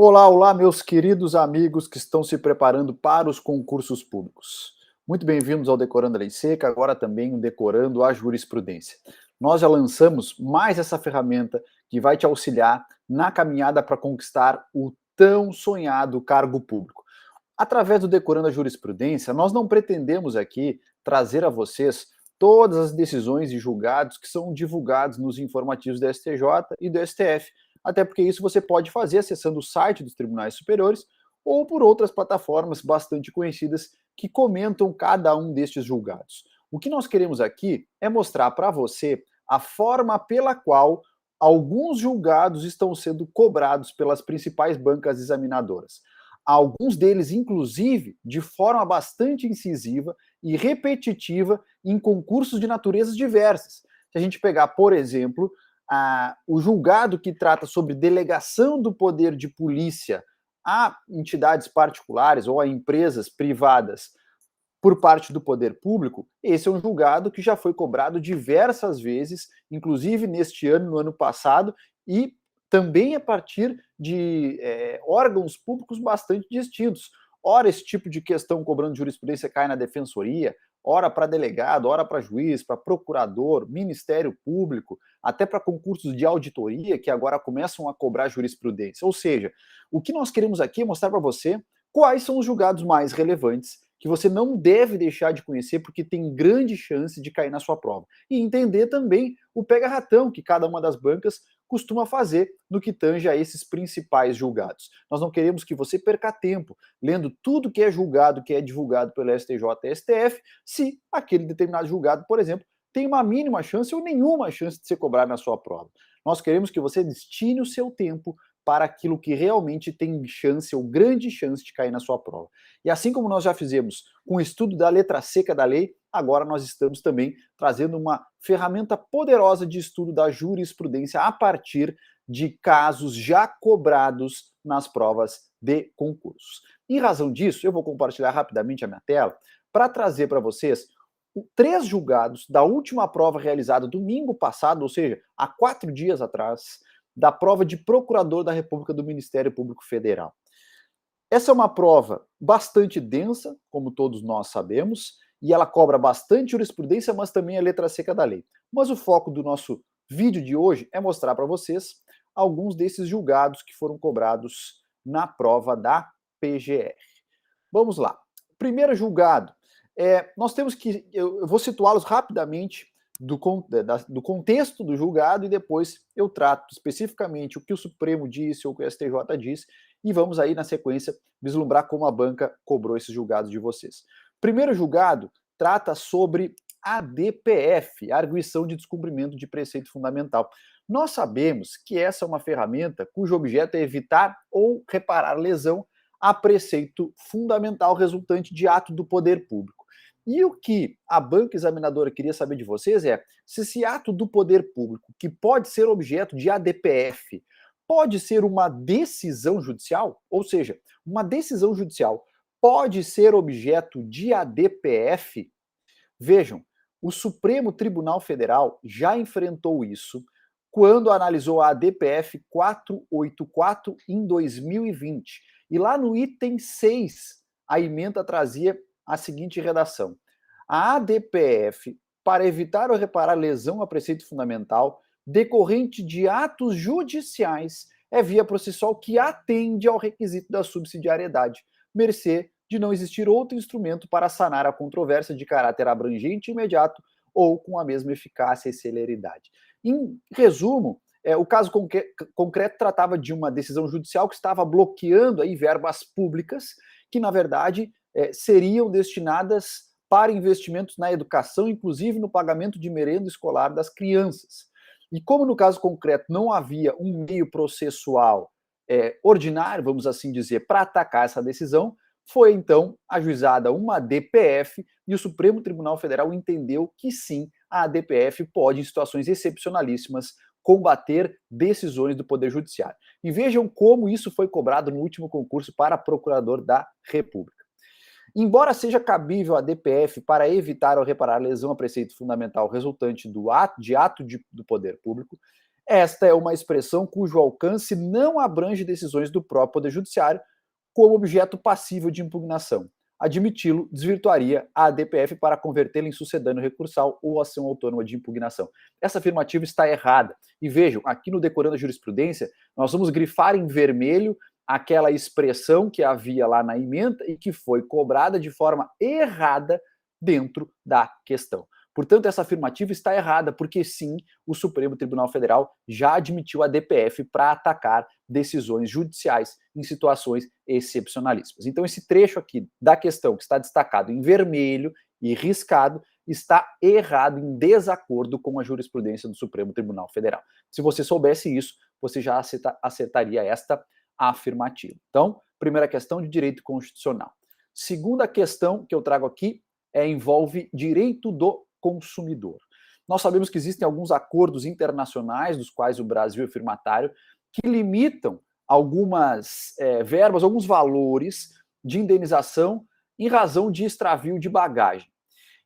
Olá, olá, meus queridos amigos que estão se preparando para os concursos públicos. Muito bem-vindos ao Decorando a Lei Seca, agora também o Decorando a Jurisprudência. Nós já lançamos mais essa ferramenta que vai te auxiliar na caminhada para conquistar o tão sonhado cargo público. Através do Decorando a Jurisprudência, nós não pretendemos aqui trazer a vocês todas as decisões e julgados que são divulgados nos informativos do STJ e do STF, até porque isso você pode fazer acessando o site dos tribunais superiores ou por outras plataformas bastante conhecidas que comentam cada um destes julgados. O que nós queremos aqui é mostrar para você a forma pela qual alguns julgados estão sendo cobrados pelas principais bancas examinadoras. Alguns deles, inclusive, de forma bastante incisiva e repetitiva em concursos de naturezas diversas. Se a gente pegar, por exemplo, o julgado que trata sobre delegação do poder de polícia a entidades particulares ou a empresas privadas por parte do poder público, esse é um julgado que já foi cobrado diversas vezes, inclusive neste ano, no ano passado, e também a partir de órgãos públicos bastante distintos. Ora, esse tipo de questão cobrando jurisprudência cai na defensoria, ora para delegado, ora para juiz, para procurador, Ministério Público, até para concursos de auditoria que agora começam a cobrar jurisprudência. Ou seja, o que nós queremos aqui é mostrar para você quais são os julgados mais relevantes que você não deve deixar de conhecer porque tem grande chance de cair na sua prova. E entender também o pega-ratão que cada uma das bancas costuma fazer no que tange a esses principais julgados. Nós não queremos que você perca tempo lendo tudo que é julgado, que é divulgado pelo STJ e STF, se aquele determinado julgado, por exemplo, tem uma mínima chance ou nenhuma chance de ser cobrado na sua prova. Nós queremos que você destine o seu tempo para aquilo que realmente tem chance ou grande chance de cair na sua prova. E assim como nós já fizemos com o estudo da letra seca da lei, agora nós estamos também trazendo uma ferramenta poderosa de estudo da jurisprudência a partir de casos já cobrados nas provas de concursos. Em razão disso, eu vou compartilhar rapidamente a minha tela para trazer para vocês 3 julgados da última prova realizada domingo passado, ou seja, há 4 dias atrás, da prova de procurador da República do Ministério Público Federal. Essa é uma prova bastante densa, como todos nós sabemos, e ela cobra bastante jurisprudência, mas também a letra seca da lei. Mas o foco do nosso vídeo de hoje é mostrar para vocês alguns desses julgados que foram cobrados na prova da PGR. Vamos lá. Primeiro julgado, nós temos que, eu vou situá-los rapidamente do contexto do julgado e depois eu trato especificamente o que o Supremo disse ou o que o STJ disse e vamos aí na sequência vislumbrar como a banca cobrou esses julgados de vocês. Primeiro julgado trata sobre a ADPF, Arguição de Descumprimento de Preceito Fundamental. Nós sabemos que essa é uma ferramenta cujo objeto é evitar ou reparar lesão a preceito fundamental resultante de ato do poder público. E o que a banca examinadora queria saber de vocês é se esse ato do poder público, que pode ser objeto de ADPF, pode ser uma decisão judicial? Ou seja, uma decisão judicial pode ser objeto de ADPF? Vejam, o Supremo Tribunal Federal já enfrentou isso quando analisou a ADPF 484 em 2020. E lá no item 6, a ementa trazia a seguinte redação: a ADPF, para evitar ou reparar lesão a preceito fundamental decorrente de atos judiciais, é via processual que atende ao requisito da subsidiariedade, mercê de não existir outro instrumento para sanar a controvérsia de caráter abrangente e imediato ou com a mesma eficácia e celeridade. Em resumo, o caso concreto tratava de uma decisão judicial que estava bloqueando aí verbas públicas que, na verdade, seriam destinadas para investimentos na educação, inclusive no pagamento de merenda escolar das crianças. E como no caso concreto não havia um meio processual ordinário, vamos assim dizer, para atacar essa decisão, foi então ajuizada uma DPF e o Supremo Tribunal Federal entendeu que sim, a DPF pode, em situações excepcionalíssimas, combater decisões do Poder Judiciário. E vejam como isso foi cobrado no último concurso para procurador da República. Embora seja cabível a DPF para evitar ou reparar lesão a preceito fundamental resultante do ato do poder público, Esta é uma expressão cujo alcance não abrange decisões do próprio Poder Judiciário como objeto passível de impugnação. Admiti-lo desvirtuaria a ADPF para convertê-la em sucedâneo recursal ou ação autônoma de impugnação. Essa afirmativa está errada. E vejam, aqui no Decorando a Jurisprudência, nós vamos grifar em vermelho aquela expressão que havia lá na ementa e que foi cobrada de forma errada dentro da questão. Portanto, essa afirmativa está errada, porque sim, o Supremo Tribunal Federal já admitiu a DPF para atacar decisões judiciais em situações excepcionalíssimas. Então, esse trecho aqui da questão, que está destacado em vermelho e riscado, está errado, em desacordo com a jurisprudência do Supremo Tribunal Federal. Se você soubesse isso, você já acertaria esta afirmativa. Então, primeira questão de direito constitucional. Segunda questão que eu trago aqui envolve direito do consumidor. Nós sabemos que existem alguns acordos internacionais, dos quais o Brasil é firmatário, que limitam algumas verbas, alguns valores de indenização em razão de extravio de bagagem.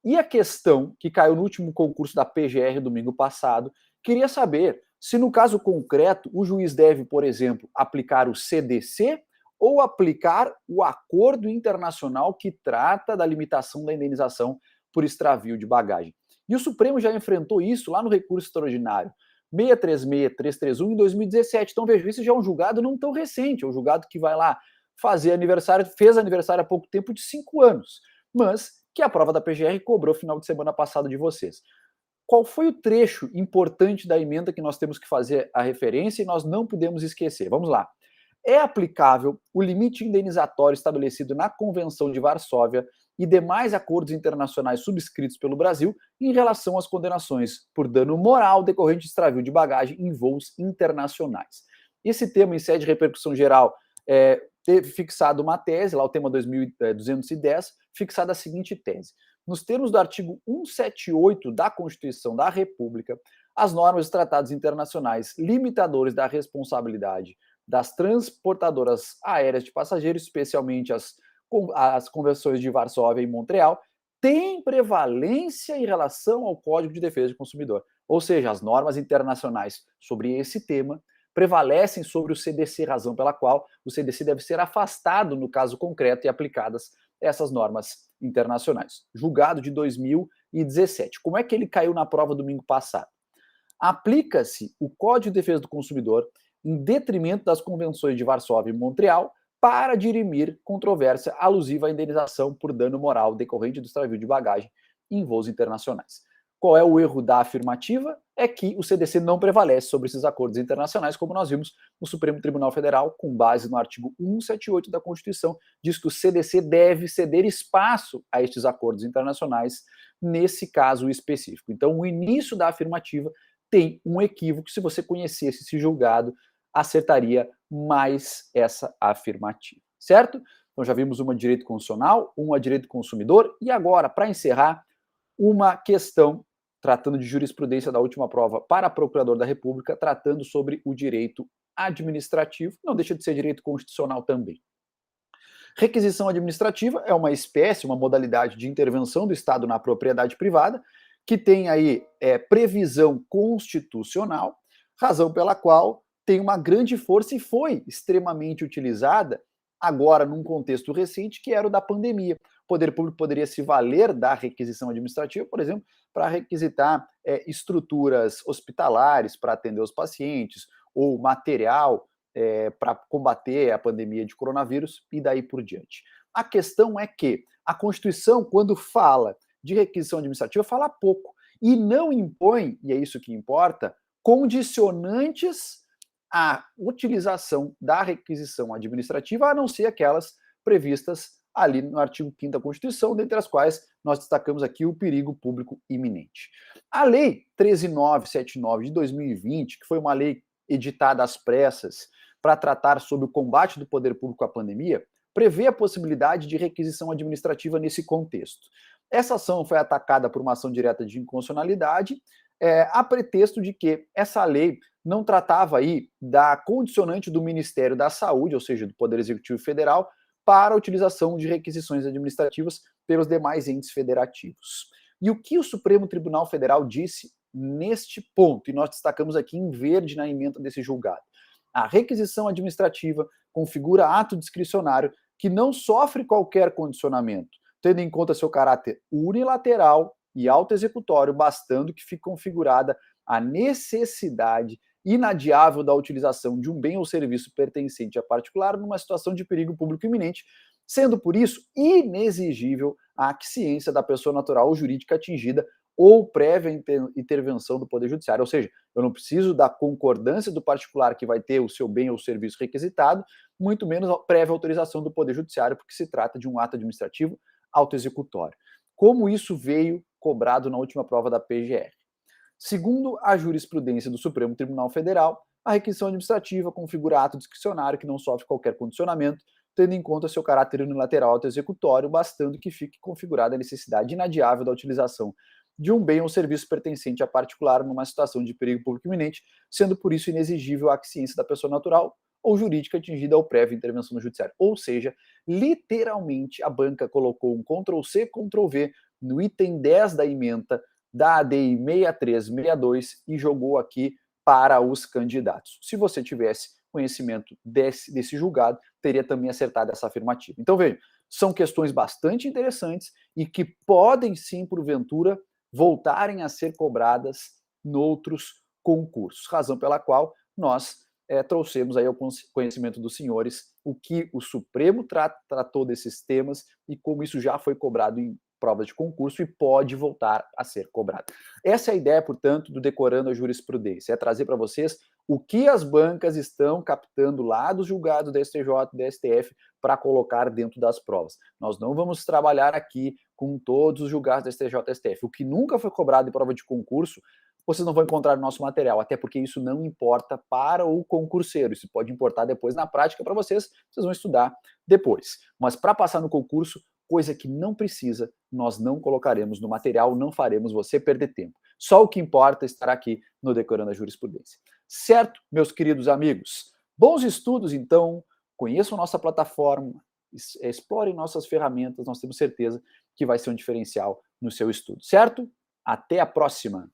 E a questão que caiu no último concurso da PGR domingo passado, queria saber se no caso concreto o juiz deve, por exemplo, aplicar o CDC ou aplicar o acordo internacional que trata da limitação da indenização por extravio de bagagem. E o Supremo já enfrentou isso lá no recurso extraordinário 636-331 em 2017. Então, veja, isso já é um julgado não tão recente, é um julgado que vai lá fazer aniversário, fez aniversário há pouco tempo de 5 anos, mas que a prova da PGR cobrou final de semana passado de vocês. Qual foi o trecho importante da emenda que nós temos que fazer a referência e nós não podemos esquecer? Vamos lá. É aplicável o limite indenizatório estabelecido na Convenção de Varsóvia e demais acordos internacionais subscritos pelo Brasil em relação às condenações por dano moral decorrente de extravio de bagagem em voos internacionais. Esse tema, em sede de repercussão geral, teve fixado uma tese, lá o tema 2210, fixada a seguinte tese. Nos termos do artigo 178 da Constituição da República, as normas dos tratados internacionais limitadores da responsabilidade das transportadoras aéreas de passageiros, especialmente as convenções de Varsóvia e Montreal, têm prevalência em relação ao Código de Defesa do Consumidor. Ou seja, as normas internacionais sobre esse tema prevalecem sobre o CDC, razão pela qual o CDC deve ser afastado no caso concreto e aplicadas essas normas internacionais. Julgado de 2017. Como é que ele caiu na prova domingo passado? Aplica-se o Código de Defesa do Consumidor em detrimento das convenções de Varsóvia e Montreal para dirimir controvérsia alusiva à indenização por dano moral decorrente do extravio de bagagem em voos internacionais. Qual é o erro da afirmativa? É que o CDC não prevalece sobre esses acordos internacionais, como nós vimos no Supremo Tribunal Federal, com base no artigo 178 da Constituição, diz que o CDC deve ceder espaço a estes acordos internacionais nesse caso específico. Então, o início da afirmativa tem um equívoco. Se você conhecesse esse julgado, acertaria mais essa afirmativa, certo? Então já vimos uma de direito constitucional, uma de direito consumidor, e agora, para encerrar, uma questão tratando de jurisprudência da última prova para procurador da República, tratando sobre o direito administrativo, não deixa de ser direito constitucional também. Requisição administrativa é uma espécie, uma modalidade de intervenção do Estado na propriedade privada, que tem aí previsão constitucional, razão pela qual tem uma grande força e foi extremamente utilizada agora num contexto recente, que era o da pandemia. O poder público poderia se valer da requisição administrativa, por exemplo, para requisitar estruturas hospitalares para atender os pacientes, ou material para combater a pandemia de coronavírus e daí por diante. A questão é que a Constituição, quando fala de requisição administrativa, fala pouco e não impõe, e é isso que importa, condicionantes à utilização da requisição administrativa, a não ser aquelas previstas ali no artigo 5º da Constituição, dentre as quais nós destacamos aqui o perigo público iminente. A Lei 13.979 de 2020, que foi uma lei editada às pressas para tratar sobre o combate do poder público à pandemia, prevê a possibilidade de requisição administrativa nesse contexto. Essa ação foi atacada por uma ação direta de inconstitucionalidade, a pretexto de que essa lei não tratava aí da condicionante do Ministério da Saúde, ou seja, do Poder Executivo Federal, para a utilização de requisições administrativas pelos demais entes federativos. E o que o Supremo Tribunal Federal disse neste ponto, e nós destacamos aqui em verde na ementa desse julgado. A requisição administrativa configura ato discricionário que não sofre qualquer condicionamento, tendo em conta seu caráter unilateral e autoexecutório, bastando que fique configurada a necessidade inadiável da utilização de um bem ou serviço pertencente a particular numa situação de perigo público iminente, sendo por isso inexigível a aquiescência da pessoa natural ou jurídica atingida ou prévia intervenção do Poder Judiciário. Ou seja, eu não preciso da concordância do particular que vai ter o seu bem ou serviço requisitado, muito menos a prévia autorização do Poder Judiciário, porque se trata de um ato administrativo autoexecutório. Como isso veio cobrado na última prova da PGR? Segundo a jurisprudência do Supremo Tribunal Federal, a requisição administrativa configura ato discricionário que não sofre qualquer condicionamento, tendo em conta seu caráter unilateral autoexecutório, bastando que fique configurada a necessidade inadiável da utilização de um bem ou serviço pertencente a particular numa situação de perigo público iminente, sendo por isso inexigível a aquiescência da pessoa natural ou jurídica atingida ou prévia intervenção no judiciário. Ou seja, literalmente a banca colocou um Ctrl+C, Ctrl+V no item 10 da ementa da ADI 6362 e jogou aqui para os candidatos. Se você tivesse conhecimento desse julgado, teria também acertado essa afirmativa. Então, veja, são questões bastante interessantes e que podem sim, porventura, voltarem a ser cobradas noutros concursos, razão pela qual nós trouxemos aí ao conhecimento dos senhores o que o Supremo tratou desses temas e como isso já foi cobrado em provas de concurso e pode voltar a ser cobrado. Essa é a ideia, portanto, do Decorando a Jurisprudência, é trazer para vocês o que as bancas estão captando lá dos julgados da STJ e da STF para colocar dentro das provas. Nós não vamos trabalhar aqui com todos os julgados da STJ e STF. O que nunca foi cobrado em prova de concurso, vocês não vão encontrar no nosso material, até porque isso não importa para o concurseiro, isso pode importar depois na prática para vocês vão estudar depois. Mas para passar no concurso, coisa que não precisa, nós não colocaremos no material, não faremos você perder tempo. Só o que importa estará aqui no Decorando a Jurisprudência. Certo, meus queridos amigos? Bons estudos, então, conheçam nossa plataforma, explorem nossas ferramentas, nós temos certeza que vai ser um diferencial no seu estudo, certo? Até a próxima!